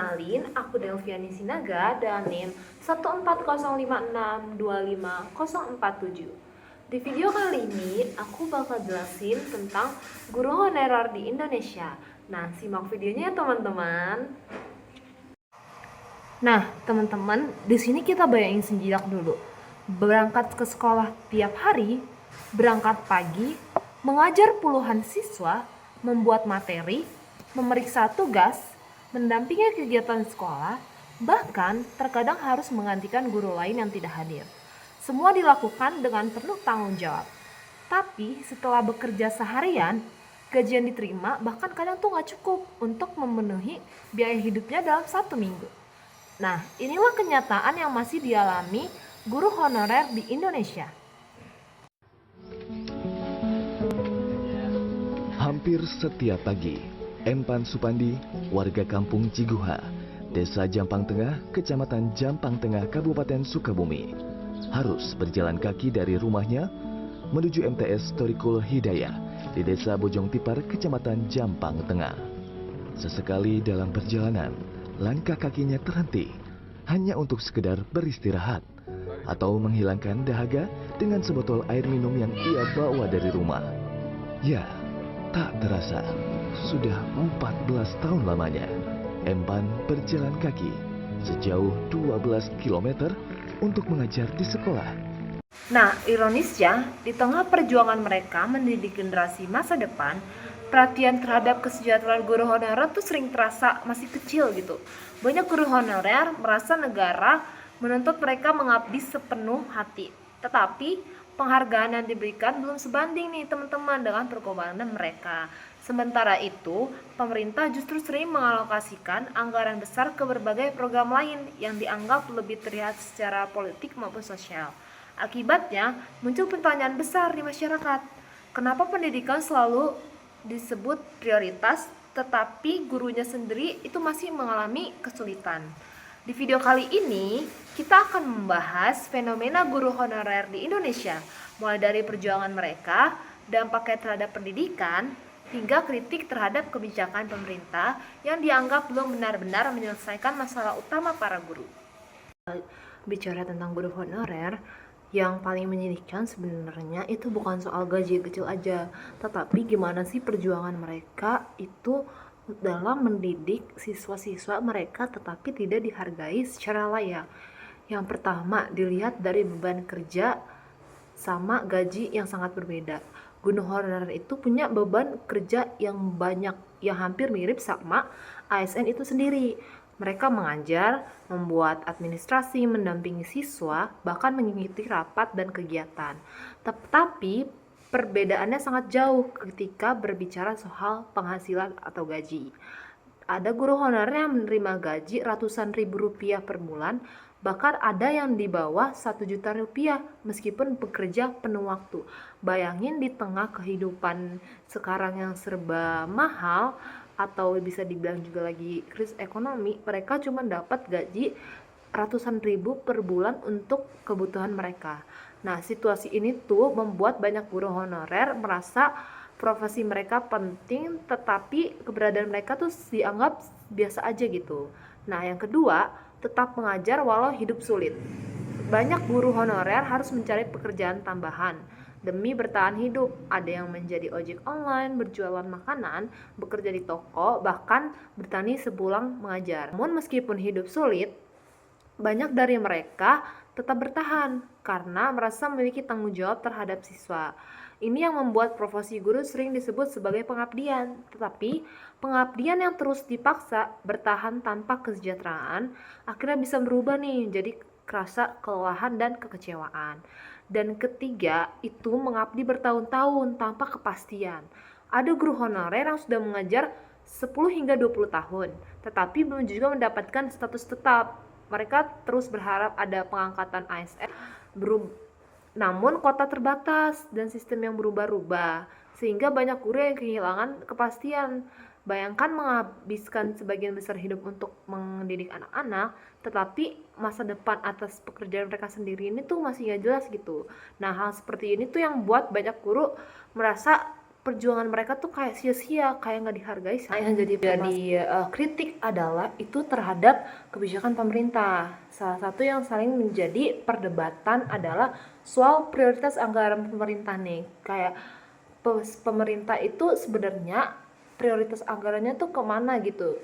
kenalin, aku Delviani Sinaga dan NIM 14056255047. Di video kali ini, aku bakal jelasin tentang guru honorer di Indonesia. Nah, simak videonya ya teman-teman. Nah, teman-teman, di sini kita bayangin sejenak dulu. Berangkat ke sekolah tiap hari, berangkat pagi, mengajar puluhan siswa, membuat materi, memeriksa tugas, mendampingi kegiatan sekolah, bahkan terkadang harus menggantikan guru lain yang tidak hadir. Semua dilakukan dengan penuh tanggung jawab. Tapi setelah bekerja seharian, gaji yang diterima bahkan kadang tuh nggak cukup untuk memenuhi biaya hidupnya dalam 1 minggu. Nah, inilah kenyataan yang masih dialami guru honorer di Indonesia. Hampir setiap pagi, Empan Supandi, warga kampung Ciguha, Desa Jampang Tengah, Kecamatan Jampang Tengah, Kabupaten Sukabumi, harus berjalan kaki dari rumahnya menuju MTS Thoriqul Hidayah di Desa Bojong Tipar, Kecamatan Jampang Tengah. Sesekali dalam perjalanan, langkah kakinya terhenti hanya untuk sekedar beristirahat atau menghilangkan dahaga dengan sebotol air minum yang ia bawa dari rumah. Ya, tak terasa, sudah 14 tahun lamanya, Empan berjalan kaki sejauh 12 km untuk mengajar di sekolah. Nah, ironisnya, di tengah perjuangan mereka mendidik generasi masa depan, perhatian terhadap kesejahteraan guru honorer tuh sering terasa masih kecil gitu. Banyak guru honorer merasa negara menuntut mereka mengabdi sepenuh hati. Tetapi penghargaan yang diberikan belum sebanding nih teman-teman dengan pengorbanan mereka. Sementara itu, pemerintah justru sering mengalokasikan anggaran besar ke berbagai program lain yang dianggap lebih terlihat secara politik maupun sosial. Akibatnya, muncul pertanyaan besar di masyarakat. Kenapa pendidikan selalu disebut prioritas, tetapi gurunya sendiri itu masih mengalami kesulitan? Di video kali ini, kita akan membahas fenomena guru honorer di Indonesia, mulai dari perjuangan mereka, dampaknya terhadap pendidikan, hingga kritik terhadap kebijakan pemerintah yang dianggap belum benar-benar menyelesaikan masalah utama para guru. Bicara tentang guru honorer, yang paling menyedihkan sebenarnya itu bukan soal gaji kecil aja, tetapi gimana sih perjuangan mereka itu dalam mendidik siswa-siswa mereka tetapi tidak dihargai secara layak. Yang pertama, dilihat dari beban kerja sama gaji yang sangat berbeda. Guru honorer itu punya beban kerja yang banyak, yang hampir mirip sama ASN itu sendiri. Mereka mengajar, membuat administrasi, mendampingi siswa, bahkan mengikuti rapat dan kegiatan. Tetapi perbedaannya sangat jauh ketika berbicara soal penghasilan atau gaji. Ada guru honorer yang menerima gaji ratusan ribu rupiah per bulan, bahkan ada yang di bawah 1 juta rupiah meskipun bekerja penuh waktu. Bayangin di tengah kehidupan sekarang yang serba mahal, atau bisa dibilang juga lagi krisis ekonomi, mereka cuma dapat gaji ratusan ribu per bulan untuk kebutuhan mereka. Nah, situasi ini tuh membuat banyak guru honorer merasa profesi mereka penting, tetapi keberadaan mereka tuh dianggap biasa aja gitu. Nah, yang kedua, tetap mengajar walau hidup sulit. Banyak guru honorer harus mencari pekerjaan tambahan demi bertahan hidup. Ada yang menjadi ojek online, berjualan makanan, bekerja di toko, bahkan bertani sepulang mengajar. Namun meskipun hidup sulit, banyak dari mereka tetap bertahan karena merasa memiliki tanggung jawab terhadap siswa. Ini yang membuat profesi guru sering disebut sebagai pengabdian. Tetapi pengabdian yang terus dipaksa bertahan tanpa kesejahteraan akhirnya bisa berubah nih jadi kerasa kelelahan dan kekecewaan. Dan ketiga, itu mengabdi bertahun-tahun tanpa kepastian. Ada guru honorer yang sudah mengajar 10 hingga 20 tahun, tetapi belum juga mendapatkan status tetap. Mereka terus berharap ada pengangkatan ASN, namun kota terbatas dan sistem yang berubah-ubah, sehingga banyak guru yang kehilangan kepastian. Bayangkan menghabiskan sebagian besar hidup untuk mendidik anak-anak, tetapi masa depan atas pekerjaan mereka sendiri ini tuh masih gak jelas gitu. Nah, hal seperti ini tuh yang buat banyak guru merasa perjuangan mereka tuh kayak sia-sia, kayak nggak dihargai. Nah, yang jadi kritik adalah itu terhadap kebijakan pemerintah. Salah satu yang saling menjadi perdebatan adalah soal prioritas anggaran pemerintah nih. Kayak pemerintah itu sebenarnya prioritas anggarannya tuh kemana gitu.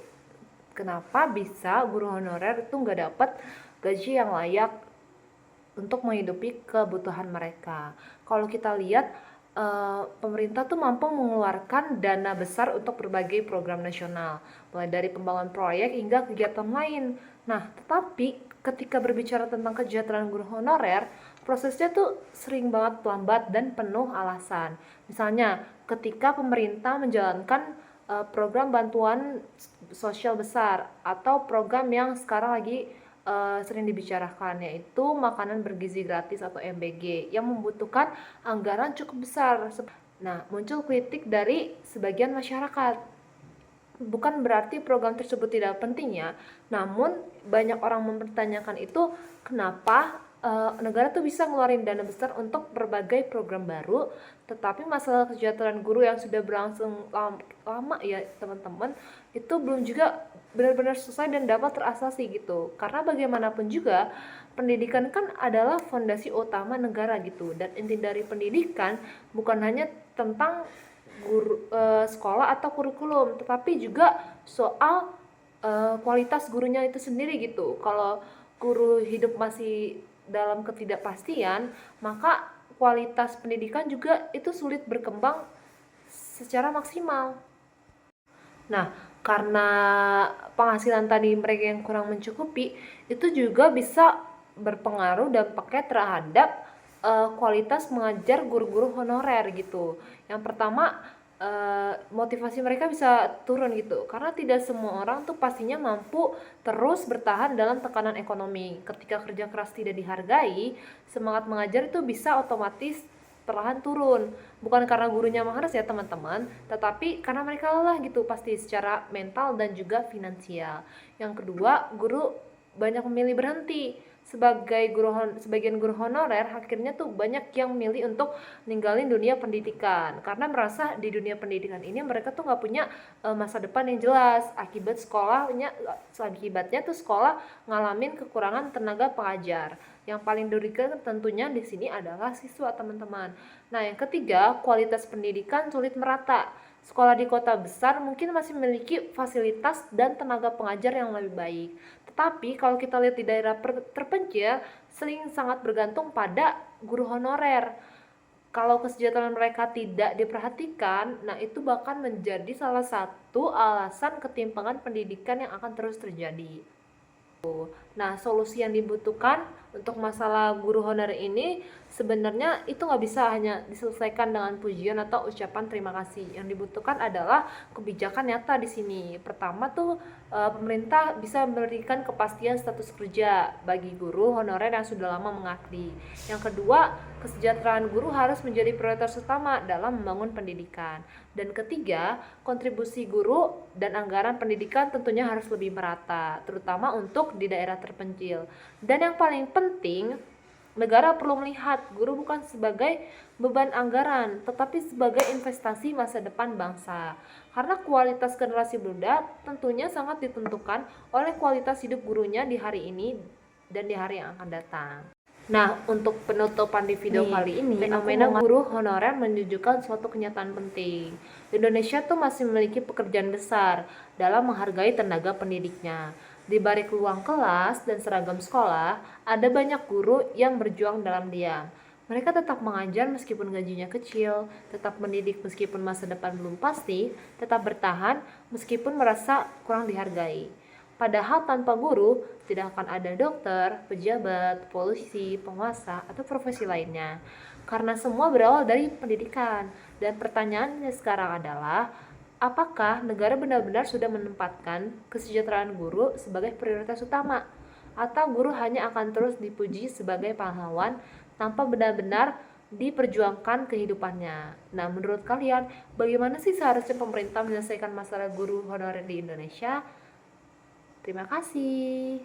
Kenapa bisa guru honorer itu nggak dapat gaji yang layak untuk menghidupi kebutuhan mereka. Kalau kita lihat pemerintah tuh mampu mengeluarkan dana besar untuk berbagai program nasional, mulai dari pembangunan proyek hingga kegiatan lain. Nah, tetapi ketika berbicara tentang kesejahteraan guru honorer, prosesnya tuh sering banget lambat dan penuh alasan. Misalnya, ketika pemerintah menjalankan program bantuan sosial besar atau program yang sekarang lagi sering dibicarakan, yaitu makanan bergizi gratis atau MBG yang membutuhkan anggaran cukup besar. Nah, muncul kritik dari sebagian masyarakat. Bukan berarti program tersebut tidak penting ya, namun banyak orang mempertanyakan itu kenapa negara tuh bisa ngeluarin dana besar untuk berbagai program baru, tetapi masalah kesejahteraan guru yang sudah berlangsung lama ya teman-teman, itu belum juga benar-benar selesai dan dapat terasasi gitu. Karena bagaimanapun juga pendidikan kan adalah fondasi utama negara gitu, dan inti dari pendidikan bukan hanya tentang sekolah atau kurikulum, tetapi juga soal kualitas gurunya itu sendiri gitu. Kalau guru hidup masih dalam ketidakpastian, maka kualitas pendidikan juga itu sulit berkembang secara maksimal. Nah, karena penghasilan tadi mereka yang kurang mencukupi, itu juga bisa berpengaruh dampaknya terhadap kualitas mengajar guru-guru honorer gitu. Yang pertama, motivasi mereka bisa turun gitu, karena tidak semua orang tuh pastinya mampu terus bertahan dalam tekanan ekonomi. Ketika kerja keras tidak dihargai, semangat mengajar itu bisa otomatis perlahan turun. Bukan karena gurunya malas ya teman-teman, tetapi karena mereka lelah gitu pasti secara mental dan juga finansial. Yang kedua, guru banyak memilih berhenti. Sebagian guru honorer akhirnya tuh banyak yang memilih untuk ninggalin dunia pendidikan karena merasa di dunia pendidikan ini mereka tuh nggak punya masa depan yang jelas. Akibatnya tuh sekolah ngalamin kekurangan tenaga pengajar. Yang paling dirugikan tentunya di sini adalah siswa teman-teman. Nah, yang ketiga, kualitas pendidikan sulit merata. Sekolah di kota besar mungkin masih memiliki fasilitas dan tenaga pengajar yang lebih baik. Tetapi kalau kita lihat di daerah terpencil, sering sangat bergantung pada guru honorer. Kalau kesejahteraan mereka tidak diperhatikan, nah itu bahkan menjadi salah satu alasan ketimpangan pendidikan yang akan terus terjadi. Nah, solusi yang dibutuhkan untuk masalah guru honorer ini sebenarnya itu nggak bisa hanya diselesaikan dengan pujian atau ucapan terima kasih. Yang dibutuhkan adalah kebijakan nyata di sini. Pertama tuh pemerintah bisa memberikan kepastian status kerja bagi guru honorer yang sudah lama mengabdi. Yang kedua, kesejahteraan guru harus menjadi prioritas utama dalam membangun pendidikan. Dan ketiga, kontribusi guru dan anggaran pendidikan tentunya harus lebih merata, terutama untuk di daerah terpencil. Dan yang paling penting, negara perlu melihat guru bukan sebagai beban anggaran, tetapi sebagai investasi masa depan bangsa. Karena kualitas generasi muda tentunya sangat ditentukan oleh kualitas hidup gurunya di hari ini dan di hari yang akan datang. Nah, untuk penutupan di video kali ini, fenomena guru honorer menunjukkan suatu kenyataan penting. Indonesia tuh masih memiliki pekerjaan besar dalam menghargai tenaga pendidiknya. Di balik ruang kelas dan seragam sekolah, ada banyak guru yang berjuang dalam diam. Mereka tetap mengajar meskipun gajinya kecil, tetap mendidik meskipun masa depan belum pasti, tetap bertahan meskipun merasa kurang dihargai. Padahal tanpa guru, tidak akan ada dokter, pejabat, polisi, penguasa, atau profesi lainnya. Karena semua berawal dari pendidikan. Dan pertanyaannya sekarang adalah, apakah negara benar-benar sudah menempatkan kesejahteraan guru sebagai prioritas utama? Atau guru hanya akan terus dipuji sebagai pahlawan tanpa benar-benar diperjuangkan kehidupannya? Nah, menurut kalian, bagaimana sih seharusnya pemerintah menyelesaikan masalah guru honorer di Indonesia? Terima kasih.